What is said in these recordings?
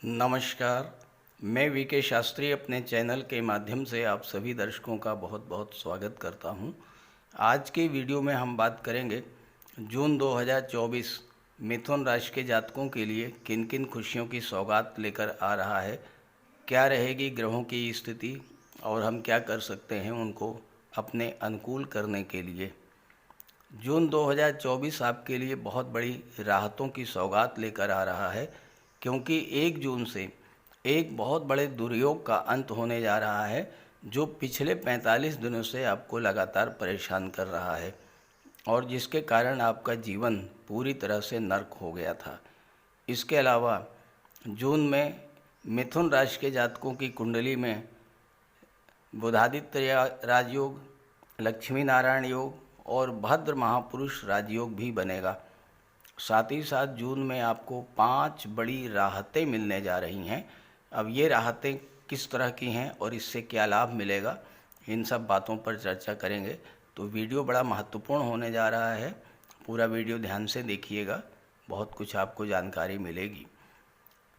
नमस्कार। मैं वीके शास्त्री अपने चैनल के माध्यम से आप सभी दर्शकों का बहुत बहुत स्वागत करता हूं। आज की वीडियो में हम बात करेंगे जून 2024 मिथुन राशि के जातकों के लिए किन किन खुशियों की सौगात लेकर आ रहा है, क्या रहेगी ग्रहों की स्थिति और हम क्या कर सकते हैं उनको अपने अनुकूल करने के लिए। जून 2024 आपके लिए बहुत बड़ी राहतों की सौगात लेकर आ रहा है, क्योंकि 1 जून से एक बहुत बड़े दुर्योग का अंत होने जा रहा है जो पिछले 45 दिनों से आपको लगातार परेशान कर रहा है और जिसके कारण आपका जीवन पूरी तरह से नर्क हो गया था। इसके अलावा जून में मिथुन राशि के जातकों की कुंडली में बुधादित्य राजयोग, लक्ष्मी नारायण योग और भद्र महापुरुष राजयोग भी बनेगा। साथ ही साथ जून में आपको 5 बड़ी राहतें मिलने जा रही हैं। अब ये राहतें किस तरह की हैं और इससे क्या लाभ मिलेगा, इन सब बातों पर चर्चा करेंगे। तो वीडियो बड़ा महत्वपूर्ण होने जा रहा है, पूरा वीडियो ध्यान से देखिएगा, बहुत कुछ आपको जानकारी मिलेगी।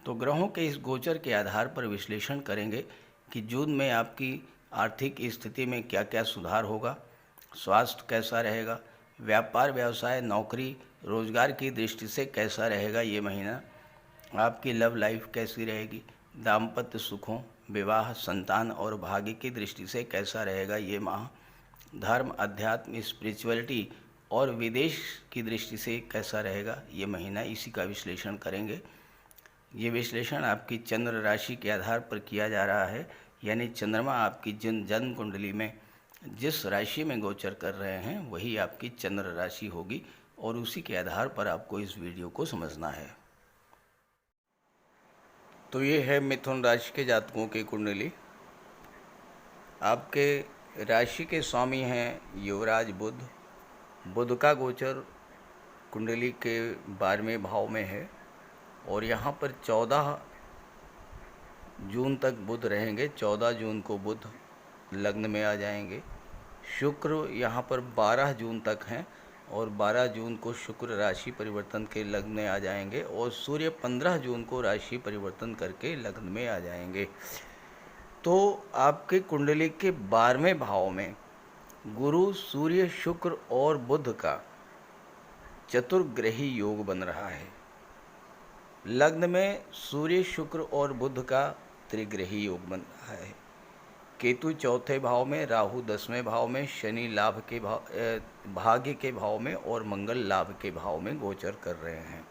तो ग्रहों के इस गोचर के आधार पर विश्लेषण करेंगे कि जून में आपकी आर्थिक स्थिति में क्या क्या सुधार होगा, स्वास्थ्य कैसा रहेगा, व्यापार व्यवसाय नौकरी रोजगार की दृष्टि से कैसा रहेगा ये महीना, आपकी लव लाइफ कैसी रहेगी, दाम्पत्य सुखों, विवाह, संतान और भाग्य की दृष्टि से कैसा रहेगा ये माह, धर्म, अध्यात्म, स्पिरिचुअलिटी और विदेश की दृष्टि से कैसा रहेगा ये महीना, इसी का विश्लेषण करेंगे। ये विश्लेषण आपकी चंद्र राशि के आधार पर किया जा रहा है, यानी चंद्रमा आपकी जन्म कुंडली में जिस राशि में गोचर कर रहे हैं वही आपकी चंद्र राशि होगी और उसी के आधार पर आपको इस वीडियो को समझना है। तो ये है मिथुन राशि के जातकों की कुंडली। आपके राशि के स्वामी हैं युवराज बुध। बुध का गोचर कुंडली के 12वें भाव में है और यहाँ पर 14 जून तक बुध रहेंगे। 14 जून को बुध लग्न में आ जाएंगे। शुक्र यहाँ पर 12 जून तक हैं और 12 जून को शुक्र राशि परिवर्तन के लग्न में आ जाएंगे और सूर्य 15 जून को राशि परिवर्तन करके लग्न में आ जाएंगे। तो आपके कुंडली के 12वें भाव में गुरु, सूर्य, शुक्र और बुध का चतुर्ग्रही योग बन रहा है। लग्न में सूर्य, शुक्र और बुध का त्रिग्रही योग बन रहा है। केतु 4थे भाव में, राहु 10वें भाव में, शनि लाभ के भाग्य के भाव में और मंगल लाभ के भाव में गोचर कर रहे हैं।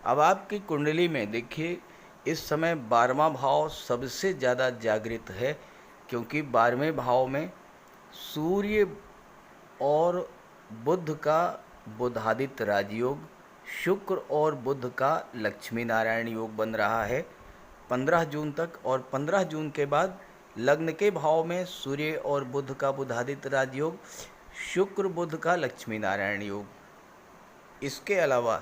अब आपकी कुंडली में देखिए इस समय 12वां भाव सबसे ज़्यादा जागृत है, क्योंकि 12वें भाव में सूर्य और बुध का बुधादित्य राजयोग, शुक्र और बुध का लक्ष्मी नारायण योग बन रहा है 15 जून तक, और 15 जून के बाद लग्न के भाव में सूर्य और बुध का बुधादित्य राजयोग, शुक्र बुध का लक्ष्मी नारायण योग। इसके अलावा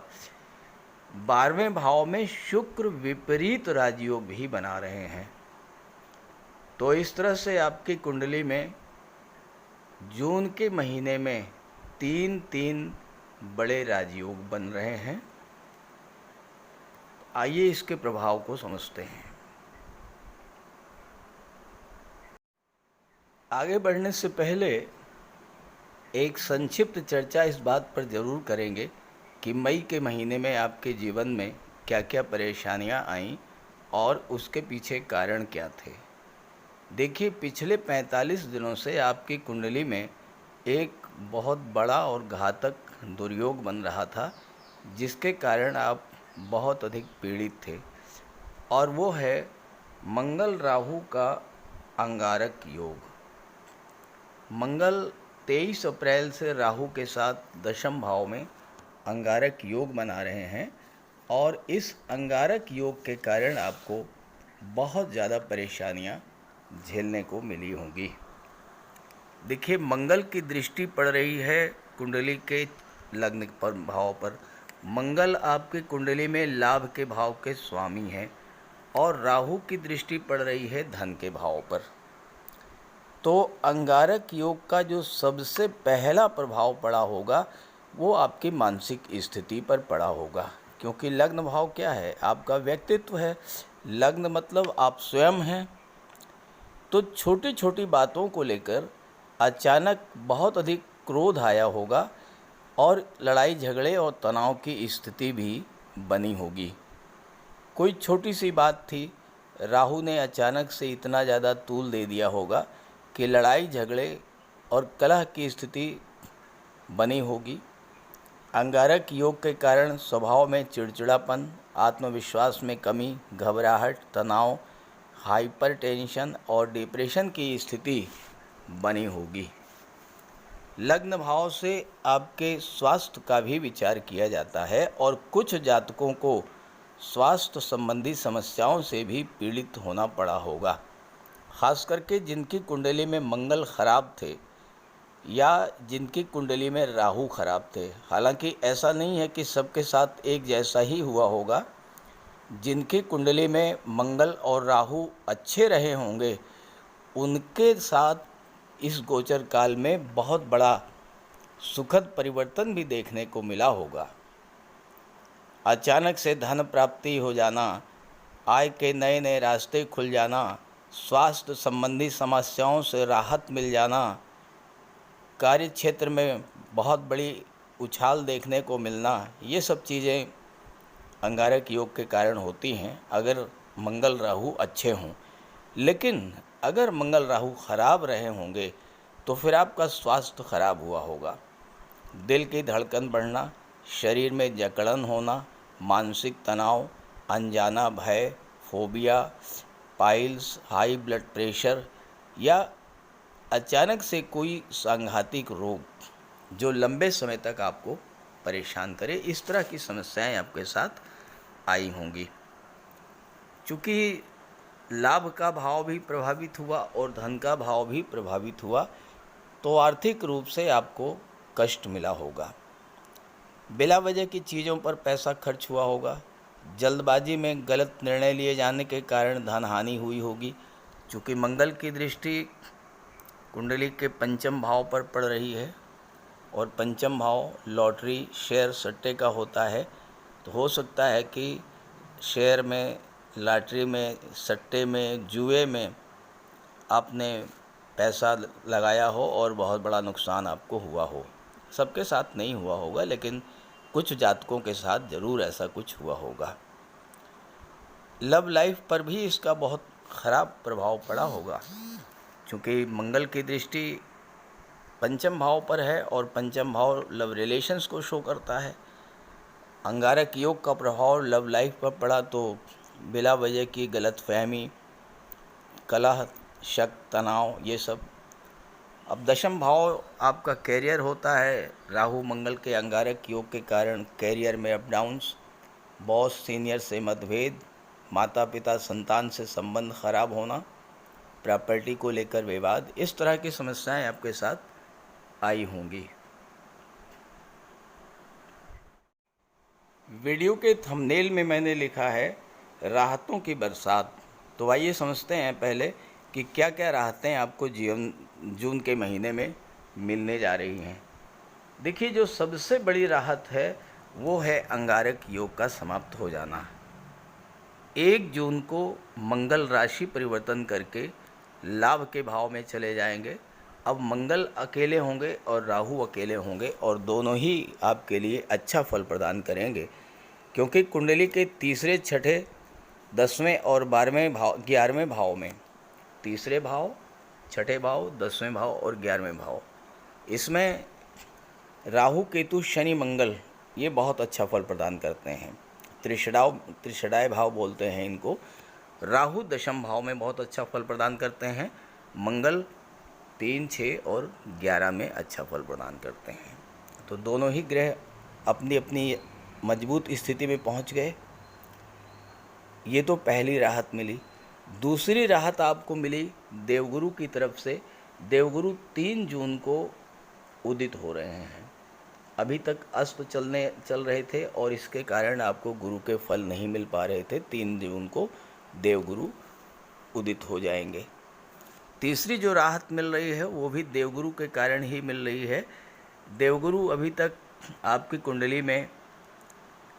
12वें भाव में शुक्र विपरीत राजयोग भी बना रहे हैं। तो इस तरह से आपकी कुंडली में जून के महीने में 3 बड़े राजयोग बन रहे हैं। आइए इसके प्रभाव को समझते हैं। आगे बढ़ने से पहले एक संक्षिप्त चर्चा इस बात पर ज़रूर करेंगे कि मई के महीने में आपके जीवन में क्या क्या परेशानियां आईं और उसके पीछे कारण क्या थे। देखिए, पिछले 45 दिनों से आपकी कुंडली में एक बहुत बड़ा और घातक दुर्योग बन रहा था, जिसके कारण आप बहुत अधिक पीड़ित थे, और वो है मंगल राहु का अंगारक योग। मंगल 23 अप्रैल से राहु के साथ दशम भाव में अंगारक योग बना रहे हैं और इस अंगारक योग के कारण आपको बहुत ज़्यादा परेशानियां झेलने को मिली होंगी। देखिए, मंगल की दृष्टि पड़ रही है कुंडली के लग्न पर भाव पर। मंगल आपकी कुंडली में लाभ के भाव के स्वामी हैं और राहु की दृष्टि पड़ रही है धन के भाव पर। तो अंगारक योग का जो सबसे पहला प्रभाव पड़ा होगा वो आपकी मानसिक स्थिति पर पड़ा होगा, क्योंकि लग्न भाव क्या है? आपका व्यक्तित्व है। लग्न मतलब आप स्वयं हैं। तो छोटी छोटी बातों को लेकर अचानक बहुत अधिक क्रोध आया होगा और लड़ाई झगड़े और तनाव की स्थिति भी बनी होगी। कोई छोटी सी बात थी, राहु ने अचानक से इतना ज़्यादा तूल दे दिया होगा कि लड़ाई झगड़े और कलह की स्थिति बनी होगी। अंगारक योग के कारण स्वभाव में चिड़चिड़ापन, आत्मविश्वास में कमी, घबराहट, तनाव, हाइपरटेंशन और डिप्रेशन की स्थिति बनी होगी। लग्न भाव से आपके स्वास्थ्य का भी विचार किया जाता है और कुछ जातकों को स्वास्थ्य संबंधी समस्याओं से भी पीड़ित होना पड़ा होगा, खास करके जिनकी कुंडली में मंगल खराब थे या जिनकी कुंडली में राहु खराब थे। हालांकि ऐसा नहीं है कि सबके साथ एक जैसा ही हुआ होगा। जिनकी कुंडली में मंगल और राहु अच्छे रहे होंगे उनके साथ इस गोचर काल में बहुत बड़ा सुखद परिवर्तन भी देखने को मिला होगा। अचानक से धन प्राप्ति हो जाना, आय के नए नए रास्ते खुल जाना, स्वास्थ्य संबंधी समस्याओं से राहत मिल जाना, कार्य क्षेत्र में बहुत बड़ी उछाल देखने को मिलना, ये सब चीज़ें अंगारक योग के कारण होती हैं अगर मंगल राहु अच्छे हों। लेकिन अगर मंगल राहु खराब रहे होंगे तो फिर आपका स्वास्थ्य खराब हुआ होगा। दिल की धड़कन बढ़ना, शरीर में जकड़न होना, मानसिक तनाव, अनजाना भय, phobia, piles, high blood pressure या अचानक से कोई सांघातिक रोग जो लंबे समय तक आपको परेशान करे, इस तरह की समस्याएं आपके साथ आई होंगी। चूँकि लाभ का भाव भी प्रभावित हुआ और धन का भाव भी प्रभावित हुआ तो आर्थिक रूप से आपको कष्ट मिला होगा। बिला वजह की चीज़ों पर पैसा खर्च हुआ होगा। जल्दबाजी में गलत निर्णय लिए जाने के कारण धन हानि हुई होगी। चूँकि मंगल की दृष्टि कुंडली के पंचम भाव पर पड़ रही है और पंचम भाव लॉटरी, शेयर, सट्टे का होता है, तो हो सकता है कि शेयर में, लॉटरी में, सट्टे में, जुए में आपने पैसा लगाया हो और बहुत बड़ा नुकसान आपको हुआ हो। सबके साथ नहीं हुआ होगा लेकिन कुछ जातकों के साथ ज़रूर ऐसा कुछ हुआ होगा। लव लाइफ पर भी इसका बहुत ख़राब प्रभाव पड़ा होगा, क्योंकि मंगल की दृष्टि पंचम भाव पर है और पंचम भाव लव रिलेशंस को शो करता है। अंगारक योग का प्रभाव लव लाइफ पर पड़ा तो बिला वजह की गलतफहमी, कलह, शक, तनाव, ये सब। अब दशम भाव आपका कैरियर होता है। राहु मंगल के अंगारक योग के कारण कैरियर में अप डाउन्स, बॉस सीनियर से मतभेद, माता पिता संतान से संबंध खराब होना, प्रॉपर्टी को लेकर विवाद, इस तरह की समस्याएं आपके साथ आई होंगी। वीडियो के थंबनेल में मैंने लिखा है राहतों की बरसात। तो आइए समझते हैं पहले कि क्या क्या राहतें आपको जून के महीने में मिलने जा रही हैं। देखिए, जो सबसे बड़ी राहत है वो है अंगारक योग का समाप्त हो जाना। 1 जून को मंगल राशि परिवर्तन करके लाभ के भाव में चले जाएंगे। अब मंगल अकेले होंगे और राहु अकेले होंगे और दोनों ही आपके लिए अच्छा फल प्रदान करेंगे, क्योंकि कुंडली के तीसरे, छठे, 10वें और 12वें भाव, 11वें भाव में, तीसरे भाव, छठे भाव, 10वें भाव और 11वें भाव, इसमें राहु, केतु, शनि, मंगल ये बहुत अच्छा फल प्रदान करते हैं। त्रिषडाय भाव बोलते हैं इनको। राहु दशम भाव में बहुत अच्छा फल प्रदान करते हैं। मंगल 3, 6 और 11 में अच्छा फल प्रदान करते हैं। तो दोनों ही ग्रह अपनी अपनी मजबूत स्थिति में पहुंच गए। ये तो पहली राहत मिली। दूसरी राहत आपको मिली देवगुरु की तरफ से। देवगुरु 3 जून को उदित हो रहे हैं। अभी तक अस्त चल रहे थे और इसके कारण आपको गुरु के फल नहीं मिल पा रहे थे। 3 जून को देवगुरु उदित हो जाएंगे। तीसरी जो राहत मिल रही है वो भी देवगुरु के कारण ही मिल रही है। देवगुरु अभी तक आपकी कुंडली में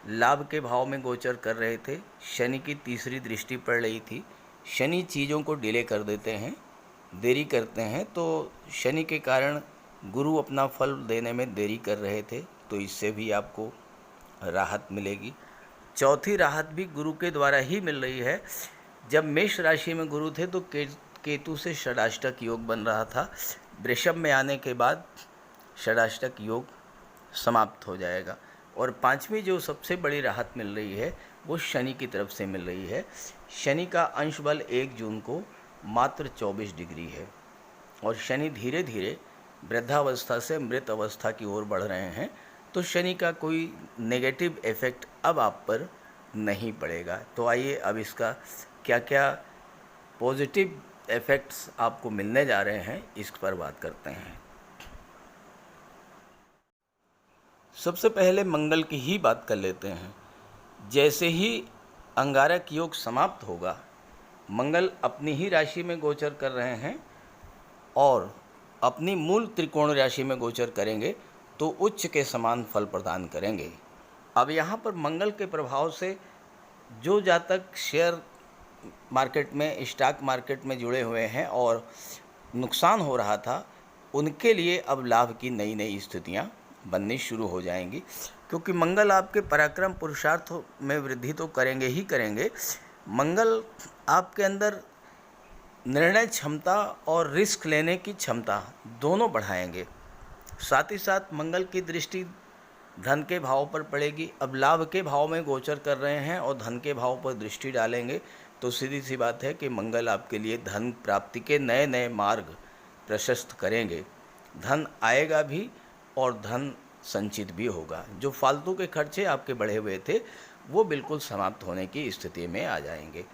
लाभ के भाव में गोचर कर रहे थे, शनि की तीसरी दृष्टि पड़ रही थी। शनि चीज़ों को डिले कर देते हैं, देरी करते हैं, तो शनि के कारण गुरु अपना फल देने में देरी कर रहे थे, तो इससे भी आपको राहत मिलेगी। चौथी राहत भी गुरु के द्वारा ही मिल रही है। जब मेष राशि में गुरु थे तो केतु से षडाष्टक योग बन रहा था। वृषभ में आने के बाद षडाष्टक योग समाप्त हो जाएगा। और पांचवी जो सबसे बड़ी राहत मिल रही है वो शनि की तरफ से मिल रही है। शनि का अंश बल 1 जून को मात्र 24 डिग्री है और शनि धीरे धीरे वृद्धावस्था से मृत अवस्था की ओर बढ़ रहे हैं, तो शनि का कोई नेगेटिव इफेक्ट अब आप पर नहीं पड़ेगा। तो आइए अब इसका क्या क्या पॉजिटिव इफेक्ट्स आपको मिलने जा रहे हैं इस पर बात करते हैं। सबसे पहले मंगल की ही बात कर लेते हैं। जैसे ही अंगारक योग समाप्त होगा, मंगल अपनी ही राशि में गोचर कर रहे हैं और अपनी मूल त्रिकोण राशि में गोचर करेंगे तो उच्च के समान फल प्रदान करेंगे। अब यहाँ पर मंगल के प्रभाव से जो जातक शेयर मार्केट में, स्टॉक मार्केट में जुड़े हुए हैं और नुकसान हो रहा था, उनके लिए अब लाभ की नई नई स्थितियाँ बननी शुरू हो जाएंगी, क्योंकि मंगल आपके पराक्रम पुरुषार्थ में वृद्धि तो करेंगे ही करेंगे। मंगल आपके अंदर निर्णय क्षमता और रिस्क लेने की क्षमता दोनों बढ़ाएंगे। साथ ही साथ मंगल की दृष्टि धन के भाव पर पड़ेगी। अब लाभ के भाव में गोचर कर रहे हैं और धन के भाव पर दृष्टि डालेंगे, तो सीधी सी बात है कि मंगल आपके लिए धन प्राप्ति के नए नए मार्ग प्रशस्त करेंगे। धन आएगा भी और धन संचित भी होगा। जो फालतू के खर्चे आपके बढ़े हुए थे वो बिल्कुल समाप्त होने की स्थिति में आ जाएंगे।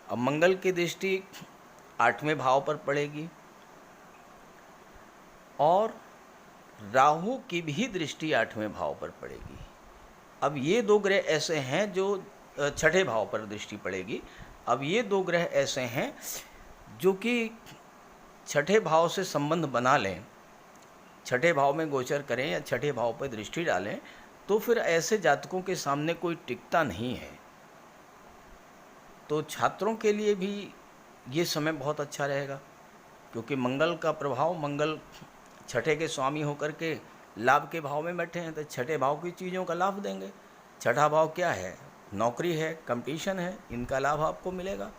अब मंगल की दृष्टि 8वें भाव पर पड़ेगी और राहु की भी दृष्टि 8वें भाव पर पड़ेगी। अब ये दो ग्रह ऐसे हैं जो 6ठे भाव पर दृष्टि पड़ेगी। अब ये दो ग्रह ऐसे हैं जो कि 6ठे भाव से संबंध बना लें, 6ठे भाव में गोचर करें या 6ठे भाव पर दृष्टि डालें, तो फिर ऐसे जातकों के सामने कोई टिकता नहीं है। तो छात्रों के लिए भी ये समय बहुत अच्छा रहेगा, क्योंकि मंगल का प्रभाव, मंगल 6ठे के स्वामी होकर के लाभ के भाव में बैठे हैं, तो 6ठे भाव की चीज़ों का लाभ देंगे। 6ठा भाव क्या है? नौकरी है, कंपटीशन है, इनका लाभ आपको मिलेगा।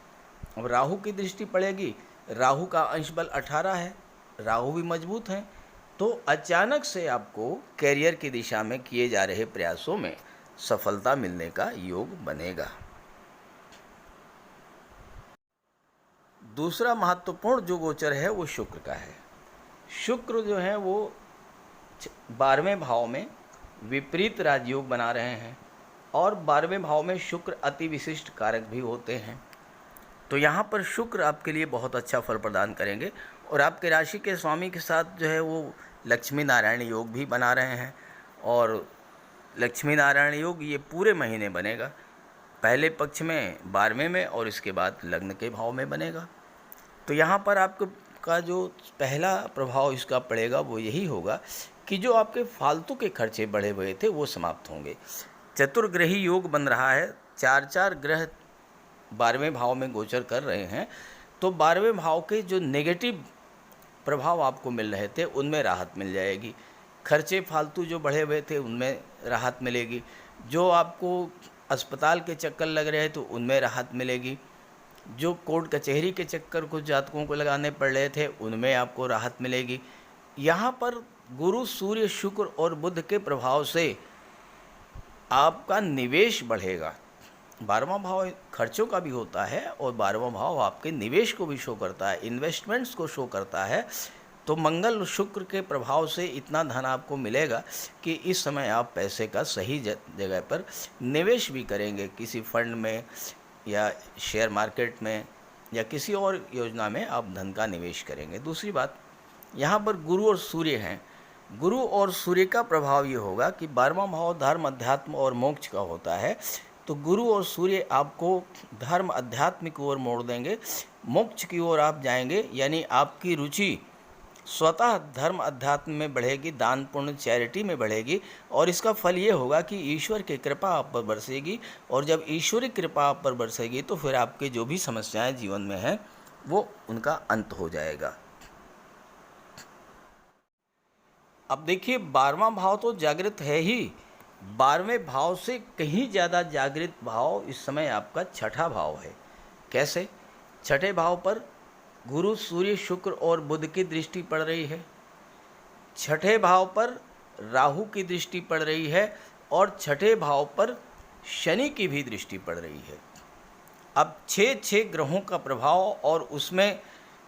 अब राहु की दृष्टि पड़ेगी, राहु का अंश बल 18 है, राहु भी मजबूत हैं, तो अचानक से आपको कैरियर की दिशा में किए जा रहे प्रयासों में सफलता मिलने का योग बनेगा। दूसरा महत्वपूर्ण जो गोचर है वो शुक्र का है। शुक्र जो है वो 12वें भाव में विपरीत राजयोग बना रहे हैं और 12वें भाव में शुक्र अति विशिष्ट कारक भी होते हैं। तो यहाँ पर शुक्र आपके लिए बहुत अच्छा फल प्रदान करेंगे और आपके राशि के स्वामी के साथ जो है वो लक्ष्मी नारायण योग भी बना रहे हैं। और लक्ष्मी नारायण योग ये पूरे महीने बनेगा, पहले पक्ष में 12वें में और इसके बाद लग्न के भाव में बनेगा। तो यहाँ पर आपको का जो पहला प्रभाव इसका पड़ेगा वो यही होगा कि जो आपके फालतू के खर्चे बढ़े हुए थे वो समाप्त होंगे। चतुर्ग्रही योग बन रहा है, 4 ग्रह 12वें भाव में गोचर कर रहे हैं, तो 12वें भाव के जो नेगेटिव प्रभाव आपको मिल रहे थे उनमें राहत मिल जाएगी। खर्चे फालतू जो बढ़े हुए थे उनमें राहत मिलेगी। जो आपको अस्पताल के चक्कर लग रहे थे उनमें राहत मिलेगी। जो कोर्ट कचहरी के चक्कर कुछ जातकों को लगाने पड़ रहे थे उनमें आपको राहत मिलेगी। यहाँ पर गुरु, सूर्य, शुक्र और बुध के प्रभाव से आपका निवेश बढ़ेगा। 12वां भाव खर्चों का भी होता है और 12वां भाव आपके निवेश को भी शो करता है, इन्वेस्टमेंट्स को शो करता है। तो मंगल शुक्र के प्रभाव से इतना धन आपको मिलेगा कि इस समय आप पैसे का सही जगह पर निवेश भी करेंगे, किसी फंड में या शेयर मार्केट में या किसी और योजना में आप धन का निवेश करेंगे। दूसरी बात, यहाँ पर गुरु और सूर्य हैं। गुरु और सूर्य का प्रभाव ये होगा कि 12वां भाव धर्म, अध्यात्म और मोक्ष का होता है। तो गुरु और सूर्य आपको धर्म, अध्यात्म की ओर मोड़ देंगे, मोक्ष की ओर आप जाएंगे। यानी आपकी रुचि स्वतः धर्म अध्यात्म में बढ़ेगी, दान पुण्य चैरिटी में बढ़ेगी, और इसका फल ये होगा कि ईश्वर की कृपा आप पर बरसेगी। और जब ईश्वरी कृपा आप पर बरसेगी तो फिर आपके जो भी समस्याएं जीवन में हैं वो उनका अंत हो जाएगा। अब देखिए 12वां भाव तो जागृत है ही, 12वें भाव से कहीं ज़्यादा जागृत भाव इस समय आपका छठा भाव है। कैसे? छठे भाव पर गुरु सूर्य शुक्र और बुध की दृष्टि पड़ रही है, छठे भाव पर राहु की दृष्टि पड़ रही है, और छठे भाव पर शनि की भी दृष्टि पड़ रही है। अब 6 ग्रहों का प्रभाव, और उसमें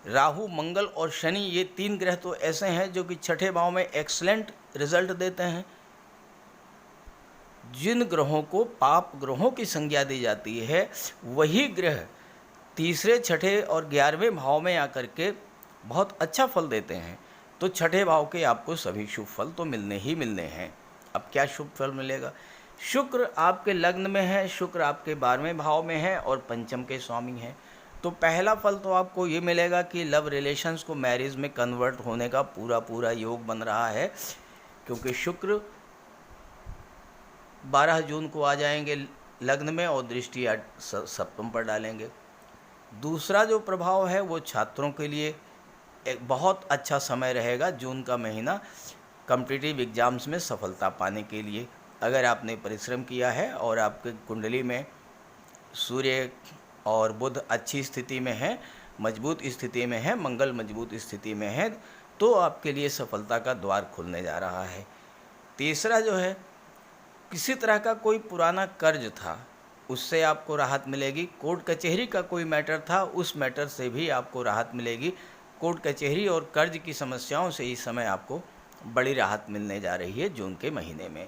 राहु मंगल और शनि, ये 3 ग्रह तो ऐसे हैं जो कि छठे भाव में एक्सलेंट रिजल्ट देते हैं। जिन ग्रहों को पाप ग्रहों की संज्ञा दी जाती है वही ग्रह तीसरे, छठे और 11वें भाव में आकर के बहुत अच्छा फल देते हैं। तो छठे भाव के आपको सभी शुभ फल तो मिलने ही मिलने हैं। अब क्या शुभ फल मिलेगा? शुक्र आपके लग्न में है, शुक्र आपके 12वें भाव में है और पंचम के स्वामी हैं। तो पहला फल तो आपको ये मिलेगा कि लव रिलेशंस को मैरिज में कन्वर्ट होने का पूरा योग बन रहा है, क्योंकि शुक्र 12 जून को आ जाएंगे लग्न में और दृष्टि सप्तम पर डालेंगे। दूसरा जो प्रभाव है वो छात्रों के लिए एक बहुत अच्छा समय रहेगा, जून का महीना कॉम्पिटिटिव एग्ज़ाम्स में सफलता पाने के लिए। अगर आपने परिश्रम किया है और आपके कुंडली में सूर्य और बुध अच्छी स्थिति में है, मजबूत स्थिति में है, मंगल मजबूत स्थिति में है, तो आपके लिए सफलता का द्वार खुलने जा रहा है। तीसरा जो है, किसी तरह का कोई पुराना कर्ज था उससे आपको राहत मिलेगी। कोर्ट कचहरी का कोई मैटर था, उस मैटर से भी आपको राहत मिलेगी। कोर्ट कचहरी और कर्ज की समस्याओं से इस समय आपको बड़ी राहत मिलने जा रही है जून के महीने में।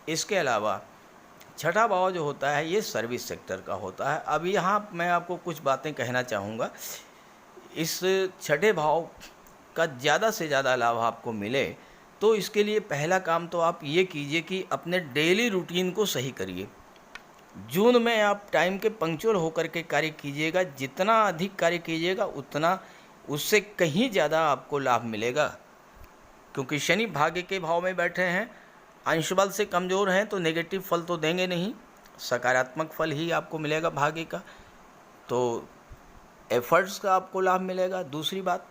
इसके अलावा छठा भाव जो होता है ये सर्विस सेक्टर का होता है। अब यहाँ मैं आपको कुछ बातें कहना चाहूँगा। इस छठे भाव का ज़्यादा से ज़्यादा लाभ आपको मिले तो इसके लिए पहला काम तो आप ये कीजिए कि अपने डेली रूटीन को सही करिए। जून में आप टाइम के पंक्चुअल होकर के कार्य कीजिएगा। जितना अधिक कार्य कीजिएगा उतना उससे कहीं ज़्यादा आपको लाभ मिलेगा, क्योंकि शनि भाग्य के भाव में बैठे हैं, अंश बल से कमज़ोर हैं, तो नेगेटिव फल तो देंगे नहीं, सकारात्मक फल ही आपको मिलेगा भाग्य का। तो एफर्ट्स का आपको लाभ मिलेगा। दूसरी बात,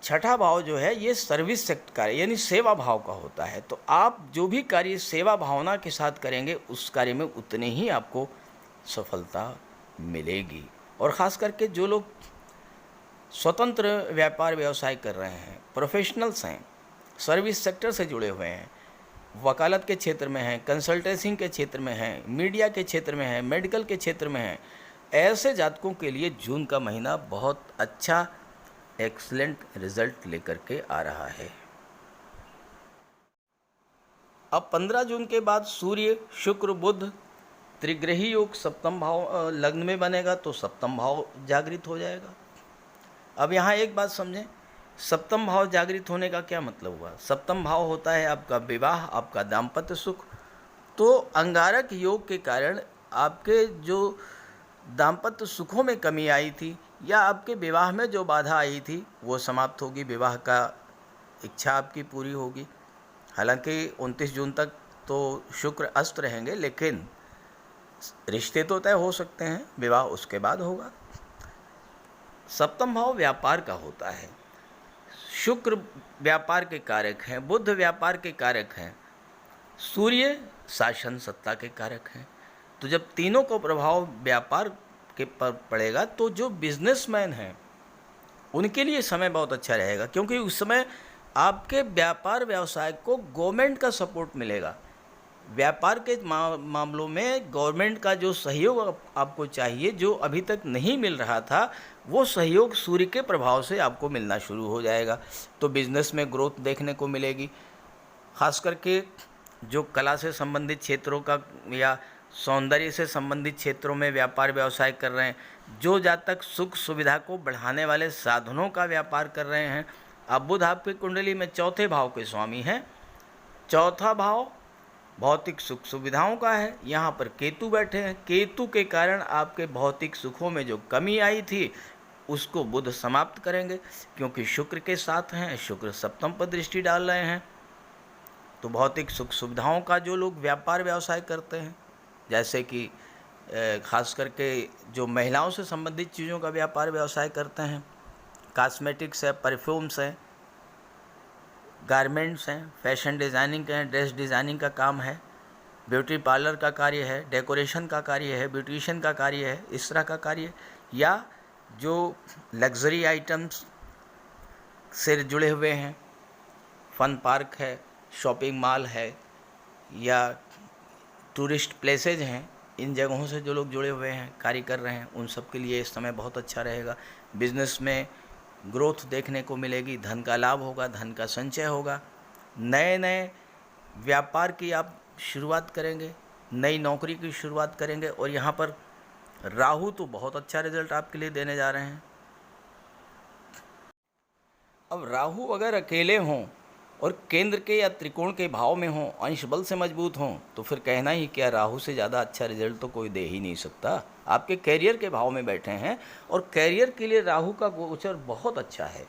छठा भाव जो है ये सर्विस सेक्टर का यानी सेवा भाव का होता है। तो आप जो भी कार्य सेवा भावना के साथ करेंगे उस कार्य में उतने ही आपको सफलता मिलेगी। और ख़ास करके जो लोग स्वतंत्र व्यापार व्यवसाय कर रहे हैं, प्रोफेशनल्स हैं, सर्विस सेक्टर से जुड़े हुए हैं, वकालत के क्षेत्र में हैं, कंसल्टेंसिंग के क्षेत्र में हैं, मीडिया के क्षेत्र में हैं, मेडिकल के क्षेत्र में हैं, ऐसे जातकों के लिए जून का महीना बहुत अच्छा एक्सीलेंट रिजल्ट लेकर के आ रहा है। अब 15 जून के बाद सूर्य शुक्र बुध त्रिग्रही योग सप्तम भाव लग्न में बनेगा, तो सप्तम भाव जागृत हो जाएगा। अब यहाँ एक बात समझें, सप्तम भाव जागृत होने का क्या मतलब हुआ? सप्तम भाव होता है आपका विवाह, आपका दाम्पत्य सुख। तो अंगारक योग के कारण आपके जो दाम्पत्य सुखों में कमी आई थी या आपके विवाह में जो बाधा आई थी वो समाप्त होगी, विवाह का इच्छा आपकी पूरी होगी। हालांकि 29 जून तक तो शुक्र अस्त रहेंगे, लेकिन रिश्ते तो तय हो सकते हैं, विवाह उसके बाद होगा। सप्तम भाव व्यापार का होता है। शुक्र व्यापार के कारक हैं, बुध व्यापार के कारक हैं, सूर्य शासन सत्ता के कारक हैं। तो जब तीनों को प्रभाव व्यापार के पर पड़ेगा तो जो बिजनेसमैन हैं उनके लिए समय बहुत अच्छा रहेगा, क्योंकि उस समय आपके व्यापार व्यवसाय को गवर्नमेंट का सपोर्ट मिलेगा। व्यापार के मामलों में गवर्नमेंट का जो सहयोग आपको चाहिए, जो अभी तक नहीं मिल रहा था, वो सहयोग सूर्य के प्रभाव से आपको मिलना शुरू हो जाएगा। तो बिजनेस में ग्रोथ देखने को मिलेगी। खास करके जो कला से संबंधित क्षेत्रों का या सौंदर्य से संबंधित क्षेत्रों में व्यापार व्यवसाय कर रहे हैं, जो जातक सुख सुविधा को बढ़ाने वाले साधनों का व्यापार कर रहे हैं। अब बुध आपकी कुंडली में चौथे भाव के स्वामी हैं। चौथा भाव भौतिक सुख सुविधाओं का है, यहाँ पर केतु बैठे हैं। केतु के कारण आपके भौतिक सुखों में जो कमी आई थी उसको बुध समाप्त करेंगे, क्योंकि शुक्र के साथ हैं, शुक्र सप्तम पर दृष्टि डाल रहे हैं। तो भौतिक सुख सुविधाओं का जो लोग व्यापार व्यवसाय करते हैं, जैसे कि खास करके जो महिलाओं से संबंधित चीज़ों का व्यापार व्यवसाय करते हैं, कॉस्मेटिक्स है, परफ्यूम्स हैं, गारमेंट्स हैं, फैशन डिज़ाइनिंग हैं, ड्रेस डिज़ाइनिंग का काम है, ब्यूटी पार्लर का कार्य है, डेकोरेशन का कार्य है, ब्यूटिशियन का कार्य है, इस तरह का कार्य, या जो लग्जरी आइटम्स से जुड़े हुए हैं, फन पार्क है, शॉपिंग मॉल है, या टूरिस्ट प्लेसेज हैं, इन जगहों से जो लोग जुड़े हुए हैं, कार्य कर रहे हैं, उन सब के लिए इस समय बहुत अच्छा रहेगा। बिजनेस में ग्रोथ देखने को मिलेगी, धन का लाभ होगा, धन का संचय होगा, नए नए व्यापार की आप शुरुआत करेंगे, नई नौकरी की शुरुआत करेंगे। और यहाँ पर राहु तो बहुत अच्छा रिजल्ट आपके लिए देने जा रहे हैं। अब राहु अगर अकेले हों और केंद्र के या त्रिकोण के भाव में हों, अंश बल से मजबूत हों, तो फिर कहना ही क्या, राहु से ज़्यादा अच्छा रिजल्ट तो कोई दे ही नहीं सकता। आपके कैरियर के भाव में बैठे हैं और कैरियर के लिए राहु का गोचर बहुत अच्छा है।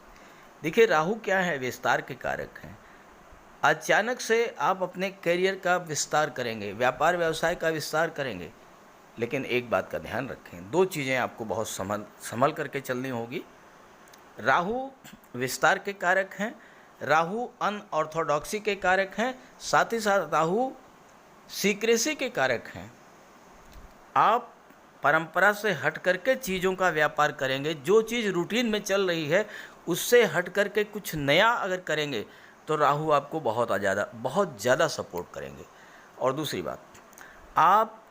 देखिए राहु क्या है, विस्तार के कारक हैं। अचानक से आप अपने कैरियर का विस्तार करेंगे, व्यापार व्यवसाय का विस्तार करेंगे, लेकिन एक बात का ध्यान रखें, दो चीज़ें आपको बहुत संभल करके चलनी होगी। राहु विस्तार के कारक हैं, राहु अनऑर्थोडॉक्सी के कारक हैं, साथ ही साथ राहु सीक्रेसी के कारक हैं। आप परंपरा से हट करके चीज़ों का व्यापार करेंगे, जो चीज़ रूटीन में चल रही है उससे हट करके कुछ नया अगर करेंगे तो राहु आपको बहुत ज़्यादा सपोर्ट करेंगे। और दूसरी बात, आप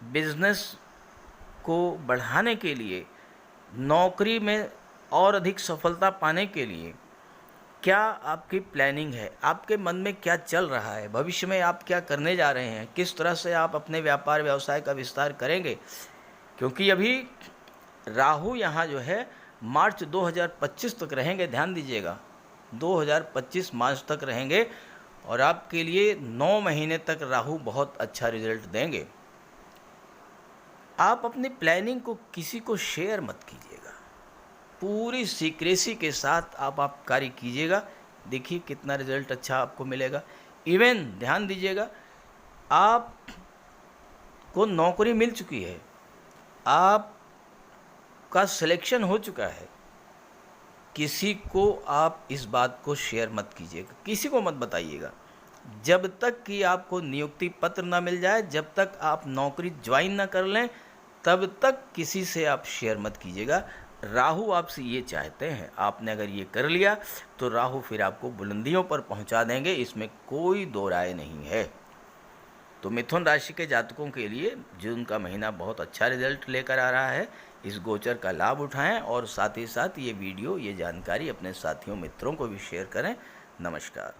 बिजनेस को बढ़ाने के लिए, नौकरी में और अधिक सफलता पाने के लिए क्या आपकी प्लानिंग है, आपके मन में क्या चल रहा है, भविष्य में आप क्या करने जा रहे हैं, किस तरह से आप अपने व्यापार व्यवसाय का विस्तार करेंगे। क्योंकि अभी राहु यहाँ जो है मार्च 2025 तक रहेंगे, ध्यान दीजिएगा, 2025 मार्च तक रहेंगे और आपके लिए 9 महीने तक राहु बहुत अच्छा रिजल्ट देंगे। आप अपनी प्लानिंग को किसी को शेयर मत कीजिएगा, पूरी सीक्रेसी के साथ आप कार्य कीजिएगा, देखिए कितना रिजल्ट अच्छा आपको मिलेगा। इवन ध्यान दीजिएगा, आप को नौकरी मिल चुकी है, आपका सिलेक्शन हो चुका है, किसी को आप इस बात को शेयर मत कीजिएगा, किसी को मत बताइएगा, जब तक कि आपको नियुक्ति पत्र ना मिल जाए, जब तक आप नौकरी ज्वाइन ना कर लें, तब तक किसी से आप शेयर मत कीजिएगा। राहु आपसे ये चाहते हैं, आपने अगर ये कर लिया तो राहु फिर आपको बुलंदियों पर पहुंचा देंगे, इसमें कोई दो राय नहीं है। तो मिथुन राशि के जातकों के लिए जून का महीना बहुत अच्छा रिजल्ट लेकर आ रहा है। इस गोचर का लाभ उठाएं और साथ ही साथ ये वीडियो, ये जानकारी अपने साथियों मित्रों को भी शेयर करें। नमस्कार।